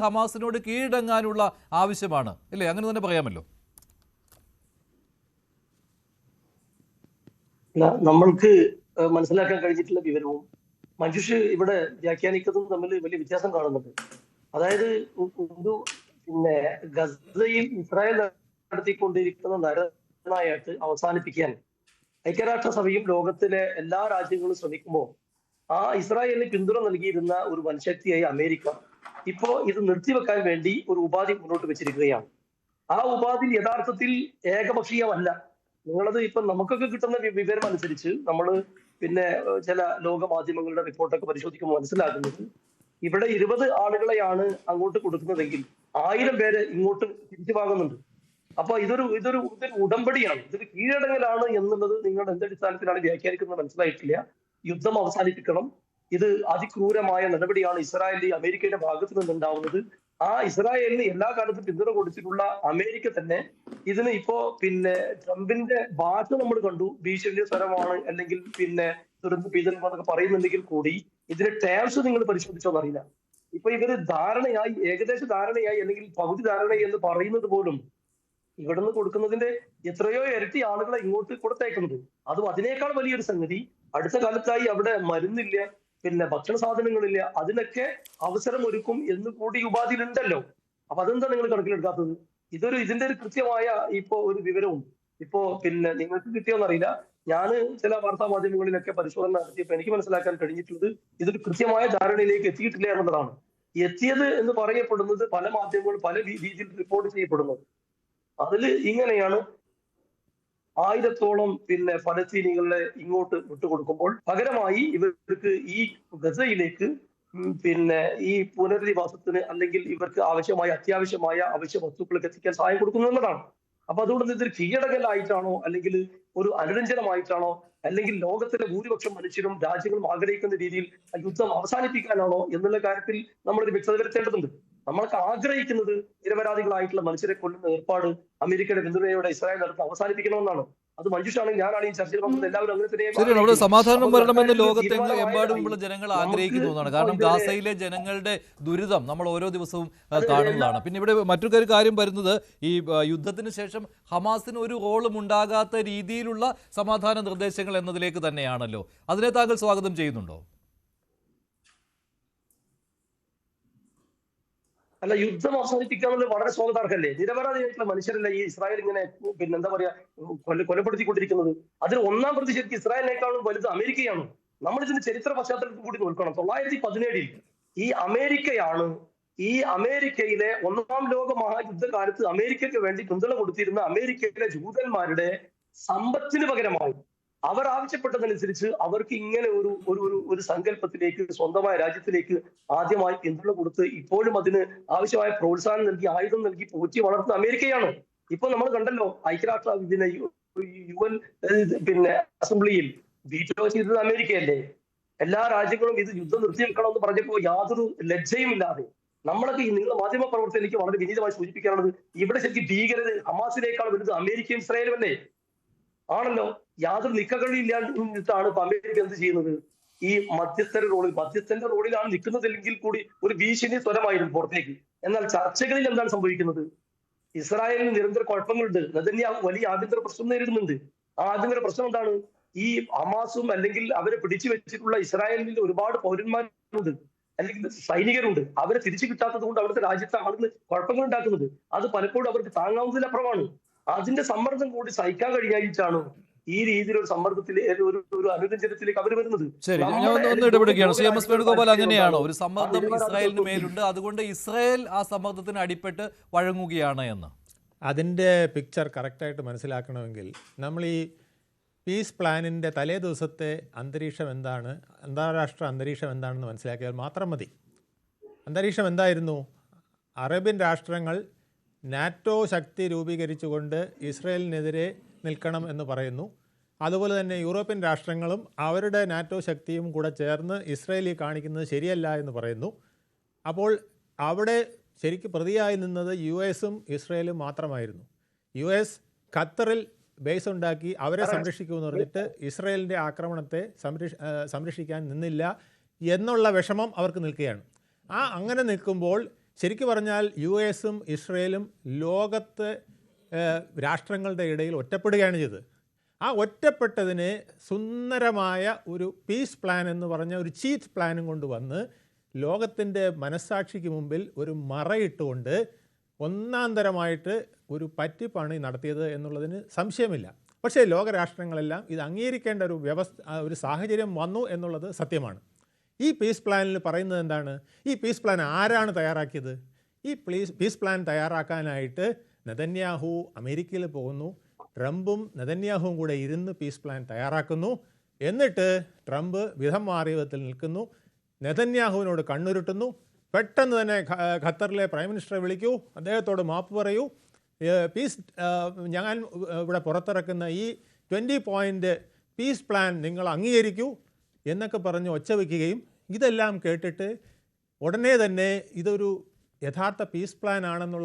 ഹമാസിനോട് കീഴടങ്ങാനുള്ള ആവശ്യമാണ് അല്ലേ? അങ്ങനെ തന്നെ പറയാമല്ലോ. നമ്മൾക്ക് മനസ്സിലാക്കാൻ കഴിഞ്ഞിട്ടുള്ള വിവരവും മഞ്ജുഷ് ഇവിടെ വ്യാഖ്യാനിക്കുന്നതും തമ്മിൽ വലിയ വ്യത്യാസം കാണുന്നുണ്ട്. അതായത് ഒരു ഗസയിൽ ഇസ്രായേൽ നടത്തിക്കൊണ്ടിരിക്കുന്ന നരനായിട്ട് അവസാനിപ്പിക്കാൻ ഐക്യരാഷ്ട്രസഭയും ലോകത്തിലെ എല്ലാ രാജ്യങ്ങളും ശ്രമിക്കുമ്പോൾ ആ ഇസ്രായേലിന് പിന്തുണ നൽകിയിരുന്ന ഒരു വൻശക്തിയായി അമേരിക്ക ഇപ്പോ ഇത് നിർത്തിവെക്കാൻ വേണ്ടി ഒരു ഉപാധി മുന്നോട്ട് വെച്ചിരിക്കുകയാണ്. ആ ഉപാധി യഥാർത്ഥത്തിൽ ഏകപക്ഷീയമല്ല. നിങ്ങളത് ഇപ്പൊ നമുക്കൊക്കെ കിട്ടുന്ന വിവരം അനുസരിച്ച് നമ്മൾ ചില ലോക മാധ്യമങ്ങളുടെ റിപ്പോർട്ടൊക്കെ പരിശോധിക്കുമ്പോൾ മനസ്സിലാക്കുന്നത് ഇവിടെ 20 ആളുകളെയാണ് അങ്ങോട്ട് കൊടുക്കുന്നതെങ്കിൽ 1000 പേര് ഇങ്ങോട്ട് തിരിച്ചു വാങ്ങുന്നുണ്ട്. അപ്പൊ ഇതൊരു ഉടമ്പടിയാണ്, ഇതൊരു കീഴടങ്ങലാണ് എന്നുള്ളത് നിങ്ങൾ എന്തടിസ്ഥാനത്തിലാണ് വ്യാഖ്യാനിക്കുന്നത് മനസ്സിലായിട്ടില്ല. യുദ്ധം അവസാനിപ്പിക്കണം, ഇത് അതിക്രൂരമായ നടപടിയാണ് ഇസ്രായേലിന്റെ അമേരിക്കയുടെ ഭാഗത്ത് നിന്നുണ്ടാവുന്നത്. ആ ഇസ്രായേലിന് എല്ലാ കാലത്തും പിന്തുണ കൊടുത്തിട്ടുള്ള അമേരിക്ക തന്നെ ഇതിന് ഇപ്പോ ട്രംപിന്റെ ഭാഷ നമ്മൾ കണ്ടു, ഭീഷണി സ്വരമാണ് അല്ലെങ്കിൽ ദുരന്ത പീഡനം എന്നൊക്കെ പറയുന്നുണ്ടെങ്കിൽ കൂടി ഇതിന്റെ ടേംസ് നിങ്ങൾ പരിശോധിച്ചോന്നറിയില്ല. ഇപ്പൊ ഇവര് ധാരണയായി, ഏകദേശ ധാരണയായി അല്ലെങ്കിൽ പകുതി ധാരണയായി എന്ന് പറയുന്നത് പോലും ഇവിടുന്ന് കൊടുക്കുന്നതിന്റെ എത്രയോ ഇരട്ടി ആളുകളെ ഇങ്ങോട്ട് കൊടുത്തേക്കുന്നത്. അതും അതിനേക്കാൾ വലിയൊരു സംഗതി, അടുത്ത കാലത്തായി അവിടെ മരുന്നില്ല, ഭക്ഷണ സാധനങ്ങളില്ല, അതിനൊക്കെ അവസരം ഒരുക്കും എന്ന് കൂടി ഉപാധിയിലുണ്ടല്ലോ. അപ്പൊ അതെന്താ നിങ്ങൾ കണക്കിലെടുക്കാത്തത്? ഇതിന്റെ ഒരു കൃത്യമായ ഇപ്പോ ഒരു വിവരവും ഇപ്പോ നിങ്ങൾക്ക് കിട്ടിയോന്നറിയില്ല. ഞാൻ ചില വാർത്താ മാധ്യമങ്ങളിലൊക്കെ പരിശോധന നടത്തിയപ്പോൾ എനിക്ക് മനസ്സിലാക്കാൻ കഴിഞ്ഞിട്ടുള്ളത് ഇതൊരു കൃത്യമായ ധാരണയിലേക്ക് എത്തിയിട്ടില്ല എന്നതാണ്. എത്തിയത് എന്ന് പറയപ്പെടുന്നത് പല മാധ്യമങ്ങളും പല രീതിയിൽ റിപ്പോർട്ട് ചെയ്യപ്പെടുന്നത് അതിൽ ഇങ്ങനെയാണ്: 1000-ഓളം ഫലസ്തീനികളെ ഇങ്ങോട്ട് വിട്ടുകൊടുക്കുമ്പോൾ പകരമായി ഇവർക്ക് ഈ ഗസയിലേക്ക് ഈ പുനരധിവാസത്തിന് അല്ലെങ്കിൽ ഇവർക്ക് അത്യാവശ്യമായ അവശ്യ വസ്തുക്കൾക്ക് എത്തിക്കാൻ സഹായം കൊടുക്കുന്നു എന്നതാണ്. അപ്പൊ അതുകൊണ്ട് ഇതൊരു കീഴടങ്ങലായിട്ടാണോ അല്ലെങ്കിൽ ഒരു അനുരഞ്ജനമായിട്ടാണോ അല്ലെങ്കിൽ ലോകത്തിലെ ഭൂരിപക്ഷം മനുഷ്യരും രാജ്യങ്ങളും ആഗ്രഹിക്കുന്ന രീതിയിൽ യുദ്ധം അവസാനിപ്പിക്കാനാണോ എന്നുള്ള കാര്യത്തിൽ നമ്മളൊരു വ്യക്തത വരുത്തേണ്ടതുണ്ട്. നമ്മൾക്ക് ആഗ്രഹിക്കുന്നത് നിരപരാധികളായിട്ടുള്ള മനുഷ്യരെ കൊല്ലുന്ന ഏർപ്പാട് അമേരിക്കയുടെ പിന്തുണയോടെ ഇസ്രായേൽ നടത്തി അവസാനിപ്പിക്കണമെന്നാണ്. അത് മഞ്ജുഷാണെങ്കിൽ ഞാനാണെങ്കിൽ ചർച്ചയിൽ വന്നത് എല്ലാവരും അങ്ങനെ തന്നെ സമാധാനം വരണമെന്ന് ലോകത്തെമ്പാടുമുള്ള ജനങ്ങൾ ആഗ്രഹിക്കുന്നതാണ്. കാരണം ഗാസയിലെ ജനങ്ങളുടെ ദുരിതം നമ്മൾ ഓരോ ദിവസവും കാണുന്നതാണ്. പിന്നെ ഇവിടെ മറ്റൊരു കാര്യം വരുന്നത്, ഈ യുദ്ധത്തിന് ശേഷം ഹമാസിന് ഒരു റോളും ഉണ്ടാകാത്ത രീതിയിലുള്ള സമാധാന നിർദ്ദേശങ്ങൾ എന്നതിലേക്ക് തന്നെയാണല്ലോ. അതിനെ താങ്കൾ സ്വാഗതം ചെയ്യുന്നുണ്ടോ? അല്ല, യുദ്ധം അവസാനിപ്പിക്കാന്നുള്ളത് വളരെ സ്വാഗതാർഹല്ലേ? നിരപരാധിയായിട്ടുള്ള മനുഷ്യരല്ല ഈ ഇസ്രായേൽ ഇങ്ങനെ എന്താ പറയാ കൊലപ്പെടുത്തിക്കൊണ്ടിരിക്കുന്നത്. അതിൽ ഒന്നാം പ്രതി ശരിക്കും ഇസ്രായേലിനേക്കാളും വലുത് അമേരിക്കയാണ്. നമ്മൾ ഇതിന്റെ ചരിത്ര പശ്ചാത്തലത്തിൽ കൂടി നോക്കണം. 1917 ഈ അമേരിക്കയിലെ 1-ാം ലോക മഹായുദ്ധകാലത്ത് അമേരിക്കയ്ക്ക് വേണ്ടി പിന്തുണ കൊടുത്തിരുന്ന അമേരിക്കയിലെ ജൂതന്മാരുടെ സമ്പത്തിന് പകരമായി അവർ ആവശ്യപ്പെട്ടതനുസരിച്ച് അവർക്ക് ഇങ്ങനെ ഒരു സങ്കല്പത്തിലേക്ക്, സ്വന്തമായ രാജ്യത്തിലേക്ക് ആദ്യമായി പിന്തുണ കൊടുത്ത് ഇപ്പോഴും അതിന് ആവശ്യമായ പ്രോത്സാഹനം നൽകി, ആയുധം നൽകി പോറ്റി വളർത്തുന്ന അമേരിക്കയാണ്. ഇപ്പൊ നമ്മൾ കണ്ടല്ലോ, ഐക്യരാഷ്ട്ര UN അസംബ്ലിയിൽ വീറ്റോ ചെയ്തത് അമേരിക്കയല്ലേ? എല്ലാ രാജ്യങ്ങളും ഇത് യുദ്ധം നിർത്തിവെക്കണമെന്ന് പറഞ്ഞപ്പോൾ യാതൊരു ലജ്ജയും ഇല്ലാതെ നമ്മളൊക്കെ നിങ്ങൾ മാധ്യമ പ്രവർത്തനം എനിക്ക് വളരെ വിനീതമായി സൂചിപ്പിക്കാനുള്ളത്, ഇവിടെ ശരിക്കും ഭീകരത ഹമാസിനേക്കാൾ വലുത് അമേരിക്കയും ഇസ്രായേലും അല്ലേ? ആണല്ലോ. യാതൊരു നിക്കകളില്ലാണ്ടാണ് ഇപ്പൊ അമേരിക്ക എന്ത് ചെയ്യുന്നത്? ഈ മധ്യസ്ഥന്റെ റോളിലാണ് നിൽക്കുന്നതെങ്കിൽ കൂടി ഒരു ഭീഷണി സ്വരമായിരുന്നു പുറത്തേക്ക്. എന്നാൽ ചർച്ചകളിൽ എന്താണ് സംഭവിക്കുന്നത്? ഇസ്രായേലിന് നിരന്തര കുഴപ്പങ്ങളുണ്ട്. നെതന്യാഹു വലിയ ആഭ്യന്തര പ്രശ്നം നേരിടുന്നുണ്ട്. ആ ആഭ്യന്തര പ്രശ്നം എന്താണ്? ഈ ഹമാസും അല്ലെങ്കിൽ അവരെ പിടിച്ചു വെച്ചിട്ടുള്ള ഇസ്രായേലിന്റെ ഒരുപാട് പൗരന്മാരുണ്ട് അല്ലെങ്കിൽ സൈനികരുണ്ട്. അവരെ തിരിച്ചു കിട്ടാത്തത് കൊണ്ട് അവിടുത്തെ രാജ്യത്തെ ആളുകൾ കുഴപ്പങ്ങൾ ഉണ്ടാക്കുന്നത്. അത് പലപ്പോഴും അവർക്ക് താങ്ങാവുന്നതിലപ്പുറമാണ്. അതിന്റെ സമ്മർദ്ദം കൂടി സഹിക്കാൻ കഴിയായിട്ടാണ് ഈ രീതിയിലൊരു സമ്മർദ്ദത്തിലേക്ക് ഒരു അനുരഞ്ജനത്തിലേക്ക് അവർ വരുന്നത്. ശരി, ഞാൻ ഒന്ന് ഇടപെടുകയാണ്. CMS വേണുഗോപാൽ, അങ്ങനെയാണോ? ഒരു സമ്മർദ്ദം ഇസ്രായേലിന് മേലുണ്ട്, അതുകൊണ്ട് ഇസ്രായേൽ ആ സമ്മർദ്ദത്തിന് അടിപ്പെട്ട് വഴങ്ങുകയാണ് എന്ന്? അതിൻ്റെ പിക്ചർ കറക്റ്റായിട്ട് മനസ്സിലാക്കണമെങ്കിൽ നമ്മൾ ഈ പീസ് പ്ലാനിൻ്റെ തലേ ദിവസത്തെ അന്തരീക്ഷം എന്താണ്, അന്താരാഷ്ട്ര അന്തരീക്ഷം എന്താണെന്ന് മനസ്സിലാക്കിയാൽ മാത്രം മതി. അന്തരീക്ഷം എന്തായിരുന്നു? അറേബ്യൻ രാഷ്ട്രങ്ങൾ നാറ്റോ ശക്തി രൂപീകരിച്ചുകൊണ്ട് ഇസ്രായേലിനെതിരെ നിൽക്കണം എന്ന് പറയുന്നു. അതുപോലെ തന്നെ യൂറോപ്യൻ രാഷ്ട്രങ്ങളും അവരുടെ നാറ്റോ ശക്തിയും കൂടെ ചേർന്ന് ഇസ്രായേലിൽ കാണിക്കുന്നത് ശരിയല്ല എന്ന് പറയുന്നു. അപ്പോൾ അവിടെ ശരിക്കും പ്രതിയായി നിന്നത് US-ഉം ഇസ്രായേലും മാത്രമായിരുന്നു. US ഖത്തറിൽ ബേസ് ഉണ്ടാക്കി അവരെ സംരക്ഷിക്കുമെന്ന് പറഞ്ഞിട്ട് ഇസ്രായേലിൻ്റെ ആക്രമണത്തെ സംരക്ഷിക്കാൻ നിന്നില്ല എന്നുള്ള വിഷമം അവർക്ക് നിൽക്കുകയാണ്. അങ്ങനെ നിൽക്കുമ്പോൾ ശരിക്കു പറഞ്ഞാൽ US-ഉം ഇസ്രയേലും ലോകത്ത് രാഷ്ട്രങ്ങളുടെ ഇടയിൽ ഒറ്റപ്പെടുകയാണ് ചെയ്തത്. ആ ഒറ്റപ്പെട്ടതിനെ സുന്ദരമായ ഒരു പീസ് പ്ലാൻ എന്ന് പറഞ്ഞ ഒരു ചീറ്റ് പ്ലാനും കൊണ്ടുവന്ന് ലോകത്തിൻ്റെ മനസ്സാക്ഷിക്ക് മുമ്പിൽ ഒരു മറയിട്ടുകൊണ്ട് ഒന്നാന്തരമായിട്ട് ഒരു പറ്റിപ്പണി നടത്തിയത് എന്നുള്ളതിന് സംശയമില്ല. പക്ഷേ ലോകരാഷ്ട്രങ്ങളെല്ലാം ഇത് അംഗീകരിക്കേണ്ട ഒരു സാഹചര്യം വന്നു എന്നുള്ളത് സത്യമാണ്. ഈ പീസ് പ്ലാനിൽ പറയുന്നത് എന്താണ്? ഈ പീസ് പ്ലാൻ ആരാണ് തയ്യാറാക്കിയത്? ഈ പീസ് പ്ലാൻ തയ്യാറാക്കാനായിട്ട് നെതന്യാഹു അമേരിക്കയിൽ പോകുന്നു. ട്രംപും നെതന്യാഹുവും കൂടെ ഇരുന്ന് പീസ് പ്ലാൻ തയ്യാറാക്കുന്നു. എന്നിട്ട് ട്രംപ് വിധം മാറിയ വിധത്തിൽ നിൽക്കുന്നു. നെതന്യാഹുവിനോട് കണ്ണുരുട്ടുന്നു. പെട്ടെന്ന് തന്നെ ഖത്തറിലെ പ്രൈം മിനിസ്റ്ററെ വിളിക്കൂ, അദ്ദേഹത്തോട് മാപ്പ് പറയൂ, ഞാൻ ഇവിടെ പുറത്തിറക്കുന്ന ഈ 20 പോയിൻ്റ് പീസ് പ്ലാൻ നിങ്ങൾ അംഗീകരിക്കൂ എന്നൊക്കെ പറഞ്ഞ് ഒച്ച വയ്ക്കുകയും ഇതെല്ലാം കേട്ടിട്ട് ഉടനെ തന്നെ ഇതൊരു യഥാർത്ഥ പീസ് പ്ലാൻ ആണെന്നുള്ള